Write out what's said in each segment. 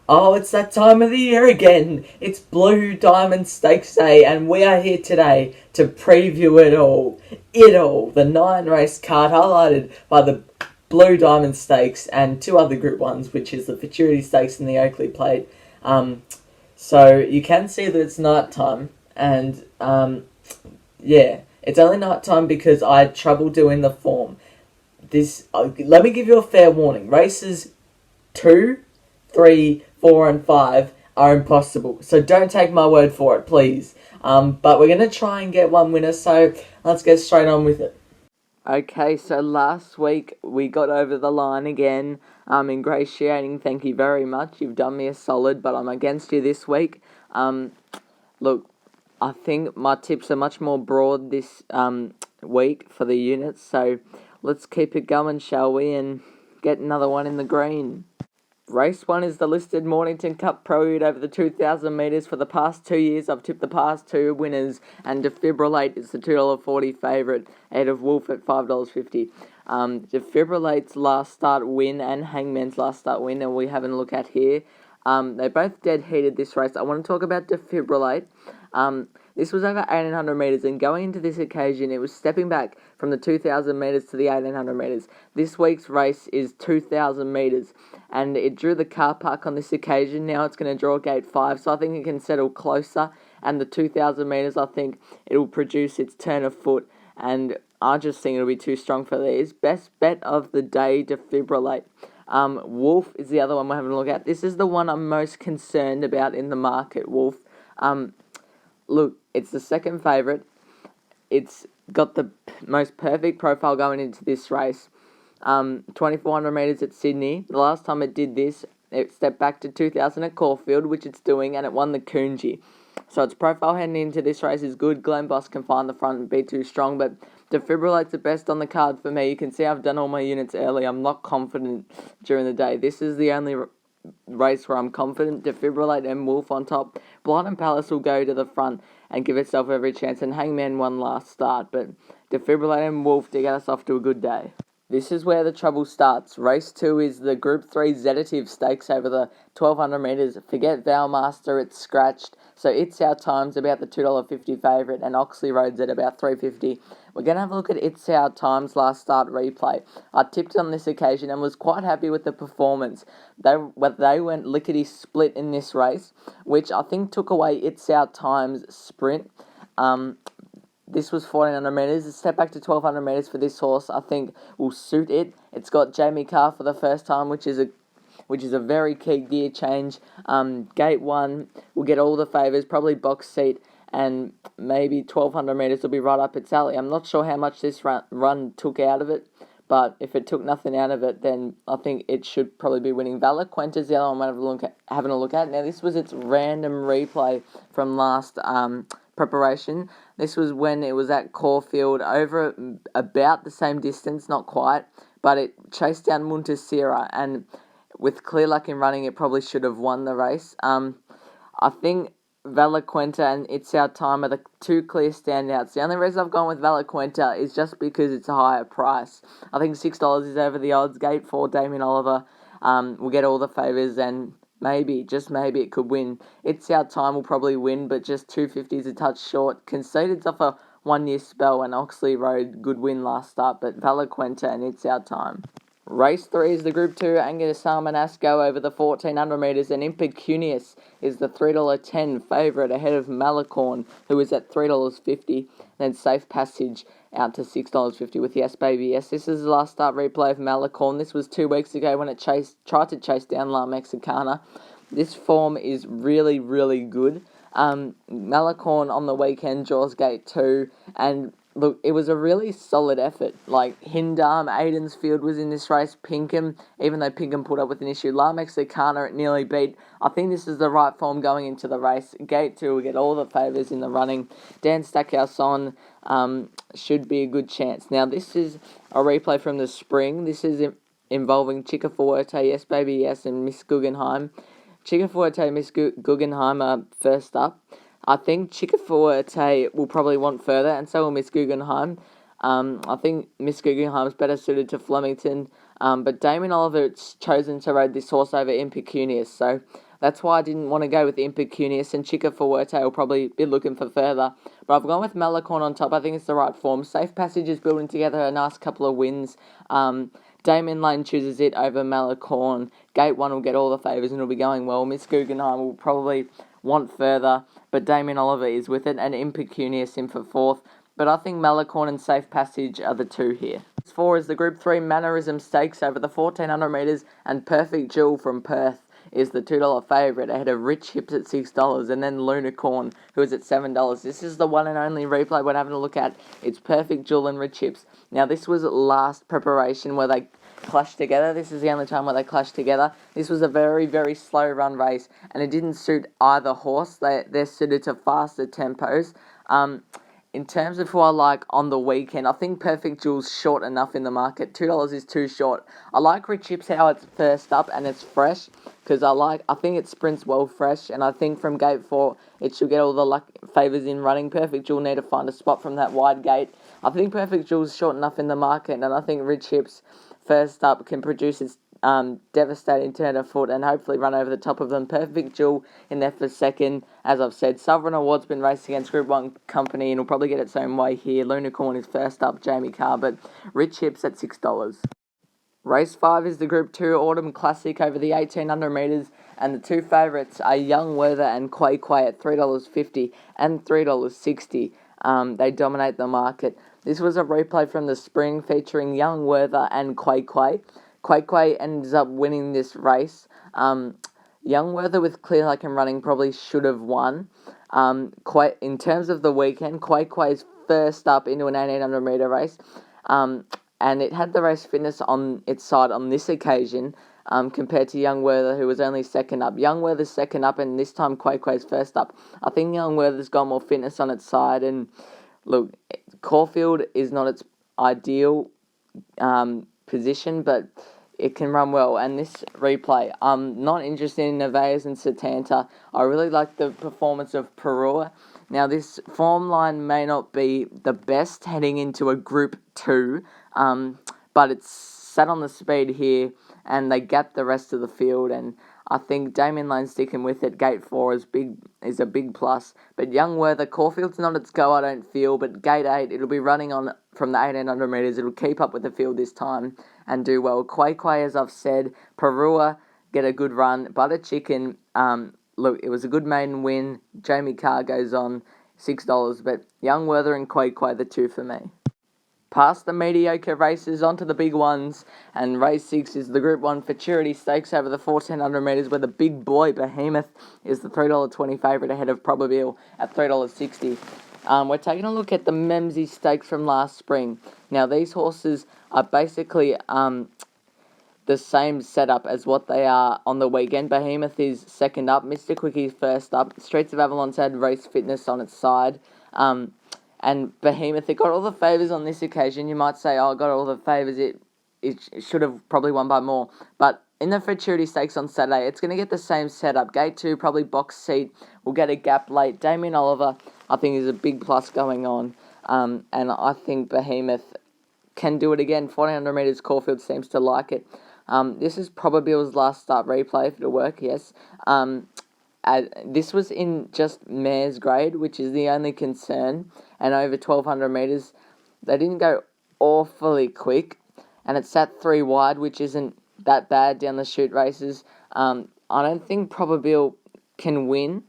Oh, it's that time of the year again. It's Blue Diamond Stakes Day, and we are here today to preview it all. The 9 race card highlighted by the Blue Diamond Stakes and two other Group 1s, which is the Futurity Stakes and the Oakleigh Plate. So you can see that it's night time, and it's only night time because I had trouble doing the form. Let me give you a fair warning. Races 2, 3, 4 and 5 are impossible. So don't take my word for it, please. But we're going to try and get one winner, so let's get straight on with it. Okay, so last week we got over the line again. Ingratiating, thank you very much. You've done me a solid, but I'm against you this week. Look, I think my tips are much more broad this week for the units, so let's keep it going, shall we, and get another one in the green. Race 1 is the listed Mornington Cup Prelude over the 2,000 metres. For the past 2 years, I've tipped the past two winners, and Defibrillate is the $2.40 favourite, ahead of Wolf at $5.50. Defibrillate's last start win and Hangman's last start win, and we have a look at here. They both dead heated this race. I want to talk about Defibrillate. This was over 1,800 metres, and going into this occasion, it was stepping back from the 2,000 metres to the 1,800 metres. This week's race is 2,000 metres, and it drew the car park on this occasion. Now it's going to draw gate 5, so I think it can settle closer, and the 2,000 metres, I think it will produce its turn of foot, and I just think it'll be too strong for these. Best bet of the day, Defibrillate. Wolf is the other one we're having a look at. This is the one I'm most concerned about in the market, Wolf. Look, it's the second favourite. It's got the most perfect profile going into this race. 2,400 metres at Sydney. The last time it did this, it stepped back to 2,000 at Caulfield, which it's doing, and it won the Coonji. So its profile heading into this race is good. Glenn Boss can find the front and be too strong, but Defibrillate's the best on the card for me. You can see I've done all my units early. I'm not confident during the day. This is the only race where I'm confident. Defibrillate and Wolf on top. Blind and Palace will go to the front and give itself every chance, and Hangman won last start, but Defibrillate and Wolf to get us off to a good day. This is where the trouble starts. Race 2 is the Group 3 Zeditave Stakes over the 1,200 metres. Forget Valmaster, it's scratched. So It's Our Time's about the $2.50 favourite, and Oakleigh Road's at about $3.50. We're going to have a look at It's Our Time's last start replay. I tipped on this occasion and was quite happy with the performance. They went lickety-split in this race, which I think took away It's Our Time's sprint. This was 1,400 metres. A step back to 1,200 metres for this horse, I think, will suit it. It's got Jamie Carr for the first time, which is a very key gear change. Gate 1 will get all the favours, probably box seat, and maybe 1,200 metres will be right up its alley. I'm not sure how much this run took out of it, but if it took nothing out of it, then I think it should probably be winning. Valaquenta's the other one I'm having a look at. Now, this was its random replay from last preparation. This was when it was at Caulfield, over about the same distance, not quite, but it chased down Muntasira, and with clear luck in running, it probably should have won the race. I think Valaquenta and It's Our Time are the two clear standouts. The only reason I've gone with Valaquenta is just because it's a higher price. I think $6 is over the odds. Gate 4, Damien Oliver will get all the favours, and maybe, just maybe, it could win. It's Our Time will probably win, but just $2.50 is a touch short. Conceded's off a 1-year spell, and Oakleigh Road, good win last start, but Valaquenta and It's Our Time. Race 3 is the Group 2 Angus Go over the 1,400 metres, and Impecunious is the $3.10 favourite ahead of Malicorn, who is at $3.50. Then Safe Passage out to $6.50 with Yes Baby Yes. This is the last start replay of Malicorn. This was 2 weeks ago when it tried to chase down La Mexicana. This form is really, really good. Malicorn on the weekend, Jaws Gate 2, and look, it was a really solid effort. Like, Hindam, Aidensfield was in this race, Pinkham, even though Pinkham put up with an issue. La Mexicana, it nearly beat. I think this is the right form going into the race. Gate 2 will get all the favours in the running. Dan Stackhouse on should be a good chance. Now, this is a replay from the spring. This is involving Chickafuerte, Yes Baby Yes, and Miss Guggenheim. Chickafuerte and Miss Guggenheim are first up. I think Chickafuerte will probably want further, and so will Miss Guggenheim. I think Miss Guggenheim is better suited to Flemington, but Damien Oliver's chosen to ride this horse over Impecunious, so That's why I didn't want to go with Impecunious, and Chica Fuerte will probably be looking for further. But I've gone with Malicorn on top. I think it's the right form. Safe Passage is building together a nice couple of wins. Damien Lane chooses it over Malicorn. Gate 1 will get all the favours and it'll be going well. Miss Guggenheim will probably want further, but Damien Oliver is with it, and Impecunious in for 4th. But I think Malicorn and Safe Passage are the 2 here. 4 is the Group 3 Mannerism Stakes over the 1400 metres, and Perfect Jewel from Perth is the $2 favourite ahead of Rich Hips at $6 and then Lunicorn, who is at $7. This is the one and only replay we're having a look at. It's Perfect Jewel and Rich Hips. Now, this was last preparation where they clashed together. This is the only time where they clashed together. This was a very, very slow run race, and it didn't suit either horse. They're suited to faster tempos. In terms of who I like on the weekend, I think Perfect Jewel's short enough in the market. $2 is too short. I like Rich Hips how it's first up and it's fresh, because I think it sprints well fresh, and I think from gate 4 it should get all the luck favours in running. Perfect Jewel need to find a spot from that wide gate. I think Perfect Jewel's short enough in the market, and I think Rich Hips first up can produce its devastating turn of foot and hopefully run over the top of them. Perfect Jewel in there for 2nd. As I've said, Sovereign Award's been raced against Group 1 company and will probably get its own way here. Lunicorn is first up, Jamie Carr, but Rich Hips at $6. Race 5 is the Group 2 Autumn Classic over the 1800 metres, and the 2 favourites are Young Werther and Quay Quay at $3.50 and $3.60. They dominate the market. This was a replay from the spring featuring Young Werther and Quay Quay. Quay Quay ends up winning this race. Young Werther with clear luck and running probably should have won. In terms of the weekend, Quay Quay's first up into an 1800 metre race. And it had the race fitness on its side on this occasion, compared to Young Werther, who was only 2nd up. Young Werther's 2nd up, and this time Quay Quay's first up. I think Young Werther's got more fitness on its side, and look, Caulfield is not its ideal position, but it can run well. And this replay, I'm not interested in Nevaehs and Satanta. I really like the performance of Perua. Now, this form line may not be the best heading into a Group 2, but it's sat on the speed here, and they gap the rest of the field, and I think Damien Lane sticking with it, gate 4 is a big plus. But Young Werther, Caulfield's not its go, I don't feel, but gate 8, it'll be running on from the 1800 metres. It'll keep up with the field this time and do well. Quay Quay, as I've said, Perua get a good run. Butter Chicken, look, it was a good maiden win. Jamie Carr goes on $6, but Young Werther and Quay Quay, the 2 for me. Past the mediocre races, onto the big ones, and race 6 is the Group 1 Futurity Stakes over the 1400 metres, where the big boy Behemoth is the $3.20 favourite ahead of Probabile at $3.60. We're taking a look at the Memsey Stakes from last spring. Now, these horses are basically the same setup as what they are on the weekend. Behemoth is 2nd up, Mr. Quickie first up. Streets of Avalon's had race fitness on its side. And Behemoth, it got all the favours on this occasion. You might say, it got all the favours. It should have probably won by more. But in the Futurity Stakes on Saturday, it's going to get the same setup. Gate 2, probably box seat. We'll get a gap late. Damien Oliver, I think, is a big plus going on. And I think Behemoth can do it again. 1400 metres, Caulfield seems to like it. This is Probabile's last start replay, if it'll work, yes. This was in just mare's grade, which is the only concern, and over 1200 metres. They didn't go awfully quick, and it sat 3 wide, which isn't that bad down the chute races. I don't think Probabile can win.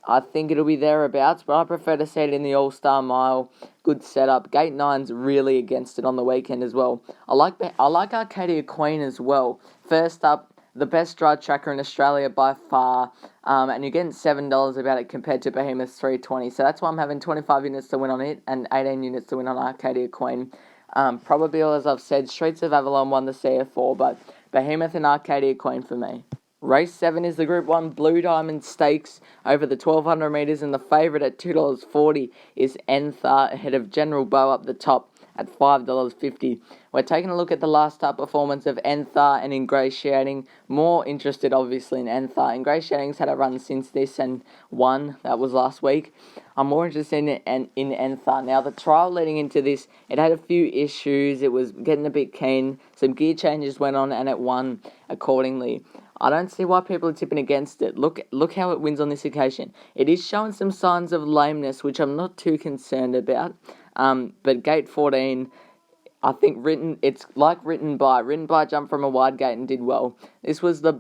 I think it'll be thereabouts, but I prefer to see it in the All-Star Mile. Good setup. Gate 9's really against it on the weekend as well. I like Arcadia Queen as well. First up, the best dry tracker in Australia by far, and you're getting $7 about it compared to Behemoth's $3.20. So that's why I'm having 25 units to win on it and 18 units to win on Arcadia Queen. Probabile, as I've said, Streets of Avalon won the CF4, but Behemoth and Arcadia Queen for me. Race 7 is the Group 1 Blue Diamond Stakes over the 1200 metres, and the favourite at $2.40 is Enthar ahead of General Bow up the top at $5.50. We're taking a look at the last start performance of Enthar and Ingratiating. More interested, obviously, in Enthar. Ingratiating's had a run since this and won. That was last week. I'm more interested in Enthar. Now, the trial leading into this, it had a few issues. It was getting a bit keen. Some gear changes went on, and it won accordingly. I don't see why people are tipping against it. Look how it wins on this occasion. It is showing some signs of lameness, which I'm not too concerned about. But gate 14, I think it's like written by jumped from a wide gate and did well. This was the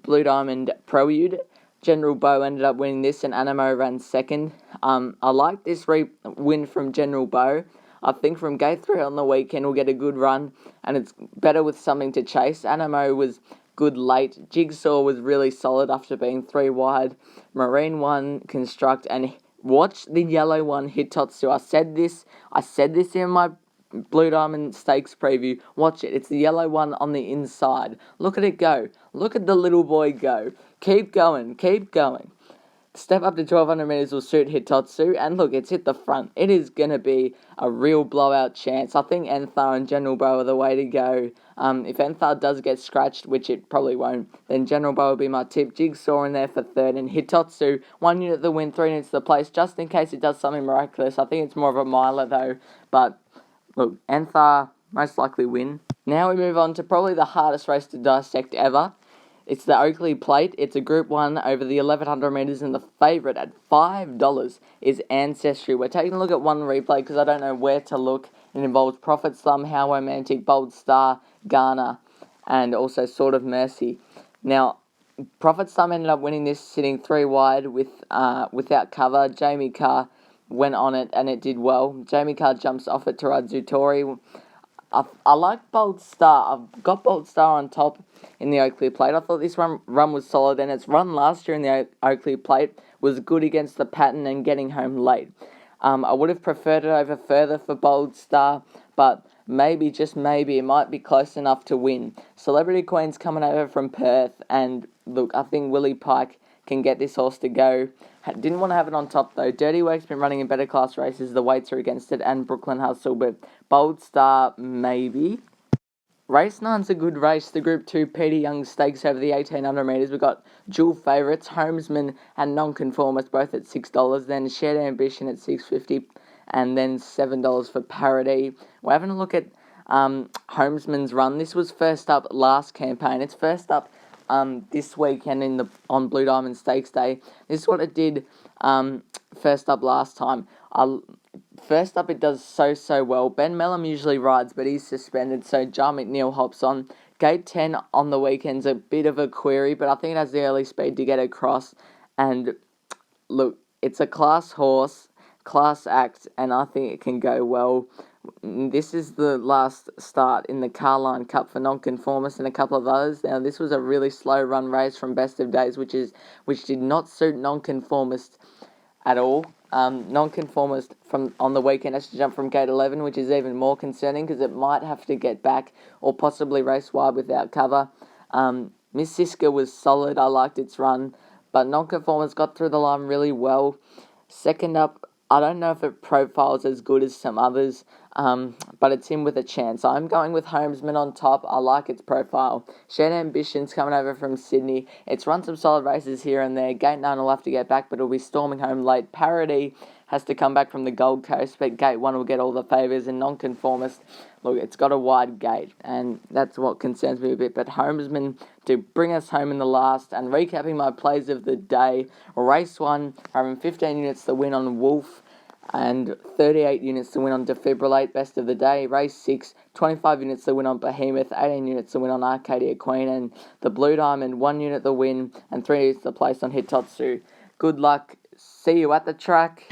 Blue Diamond Prelude. General Bow ended up winning this, and Animo ran second. I like this win from General Bow. I think from gate 3 on the weekend we'll get a good run, and it's better with something to chase. Animo was good late. Jigsaw was really solid after being 3 wide. Marine won Construct, and watch the yellow one Hitotsu. I said this in my Blue Diamond Stakes preview. Watch it. It's the yellow one on the inside. Look at it go. Look at the little boy go. Keep going. Keep going. Step up to 1200 metres will suit Hitotsu, and look, it's hit the front. It is going to be a real blowout chance. I think Enthar and General Bow are the way to go. If Enthar does get scratched, which it probably won't, then General Bow will be my tip. Jigsaw in there for third, and Hitotsu, 1 unit the win, 3 units the place, just in case it does something miraculous. I think it's more of a miler though, but look, Enthar most likely win. Now we move on to probably the hardest race to dissect ever. It's the Oakleigh Plate. It's a Group 1 over the 1100 metres, and the favourite at $5 is Ancestry. We're taking a look at one replay because I don't know where to look. It involves Prophet Slum, How Romantic, Bold Star, Ghana, and also Sword of Mercy. Now, Prophet Slum ended up winning this, sitting 3 wide without cover. Jamie Carr went on it, and it did well. Jamie Carr jumps off it to ride Zutori. I like Bold Star. I've got Bold Star on top in the Oakleigh Plate. I thought this run was solid, and its run last year in the Oakleigh Plate was good against the pattern and getting home late. I would have preferred it over further for Bold Star, but maybe, just maybe, it might be close enough to win. Celebrity Queen's coming over from Perth, and look, I think Willie Pike can get this horse to go. Didn't want to have it on top though. Dirty Work's been running in better class races. The weights are against it, and Brooklyn Hustle, but Bold Star maybe. Race 9's a good race. The Group 2 Peter Young Stakes over the 1800 metres. We've got dual favourites, Homesman and Nonconformist, both at $6. Then Shared Ambition at $6.50, and then $7 for Parody. We're having a look at Homesman's run. This was first up last campaign. It's first up this weekend on Blue Diamond Stakes Day. This is what it did first up last time. First up, it does so well. Ben Mellum usually rides, but he's suspended, so Jar McNeil hops on. Gate 10 on the weekend's a bit of a query, but I think it has the early speed to get across. And look, it's a class horse, class act, and I think it can go well. This is the last start in the Carline Cup for Nonconformist and a couple of others. Now, this was a really slow run race from Best of Days, which did not suit Nonconformist at all. Nonconformist on the weekend has to jump from gate 11, which is even more concerning because it might have to get back or possibly race wide without cover. Miss Siska was solid. I liked its run, but Nonconformist got through the line really well. Second up, I don't know if it profiles as good as some others, but it's in with a chance. I'm going with Homesman on top. I like its profile. Shared Ambition's coming over from Sydney. It's run some solid races here and there. Gate 9 will have to get back, but it'll be storming home late. Parody has to come back from the Gold Coast, but Gate 1 will get all the favours. And Nonconformist, look, it's got a wide gate, and that's what concerns me a bit. But Homesman to bring us home in the last. And recapping my plays of the day, race 1, having 15 units to win on Wolf, and 38 units to win on Defibrillate, best of the day. Race 6, 25 units to win on Behemoth, 18 units to win on Arcadia Queen, and the Blue Diamond, 1 unit to win, and 3 units to place on Hitotsu. Good luck. See you at the track.